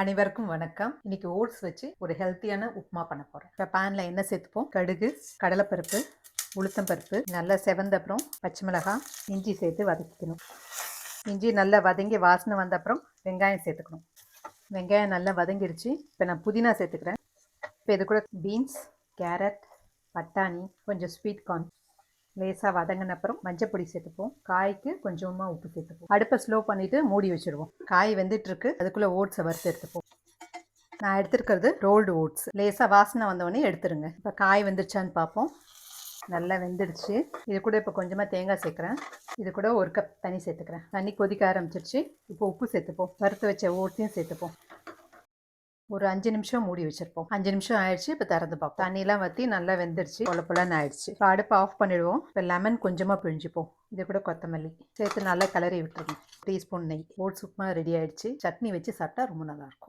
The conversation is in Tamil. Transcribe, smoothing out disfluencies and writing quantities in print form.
அனைவருக்கும் வணக்கம். இன்னைக்கு ஓட்ஸ் வச்சு ஒரு ஹெல்த்தியான உப்புமா பண்ண போகிறேன். இப்போ பேனில் எண்ணெய் சேர்த்துப்போம். கடுகு, கடலைப்பருப்பு, உளுத்தம்பருப்பு நல்லா செவந்த அப்புறம் பச்சை மிளகாய், இஞ்சி சேர்த்து வதக்கிக்கணும். இஞ்சி நல்லா வதங்கி வாசனை வந்த அப்புறம் வெங்காயம் சேர்த்துக்கணும். வெங்காயம் நல்லா வதங்கிடுச்சு. இப்போ நான் புதினா சேர்த்துக்கிறேன். இப்போ இது கூட பீன்ஸ், கேரட், பட்டாணி, கொஞ்சம் ஸ்வீட் கார்ன் லேசாக வதங்கின அப்புறம் மஞ்சள் பொடி சேர்த்துப்போம். காய்க்கு கொஞ்சமாக உப்பு சேர்த்துப்போம். அடுப்பை ஸ்லோ பண்ணிவிட்டு மூடி வச்சுருவோம். காய் வெந்துட்டுருக்கு. அதுக்குள்ளே ஓட்ஸை வறுத்து எடுத்துப்போம். நான் எடுத்துருக்கிறது ரோல்டு ஓட்ஸ். லேசாக வாசனை வந்தோடனே எடுத்துருங்க. இப்போ காய் வெந்துருச்சான்னு பார்ப்போம். நல்லா வெந்துடுச்சு. இது கூட இப்போ கொஞ்சமாக தேங்காய் சேர்க்குறேன். இது கூட ஒரு கப் தண்ணி சேர்த்துக்கிறேன். தண்ணி கொதிக்க ஆரம்பிச்சிருச்சு. இப்போ உப்பு சேர்த்துப்போம். வறுத்து வச்ச ஓட்ஸையும் சேர்த்துப்போம். ஒரு 5 நிமிஷம் மூடி வச்சுருப்போம். 5 நிமிஷம் ஆயிடுச்சு. இப்போ திறந்து பார்ப்போம். தண்ணியெலாம் வற்றி நல்லா வெந்துடுச்சு. பொலன்னு ஆயிடுச்சு. இப்போ அடுப்பை ஆஃப் பண்ணிவிடுவோம். இப்போ லெமன் கொஞ்சமாக பிழிஞ்சிப்போம். இது கூட கொத்தமல்லி சேர்த்து நல்லா கிளறி விட்டுருங்க. டீஸ்பூன் நெய். ஓட்ஸ் உப்புமா ரெடி ஆயிடுச்சு. சட்னி வச்சு சாப்பிட்டா ரொம்ப நல்லாயிருக்கும்.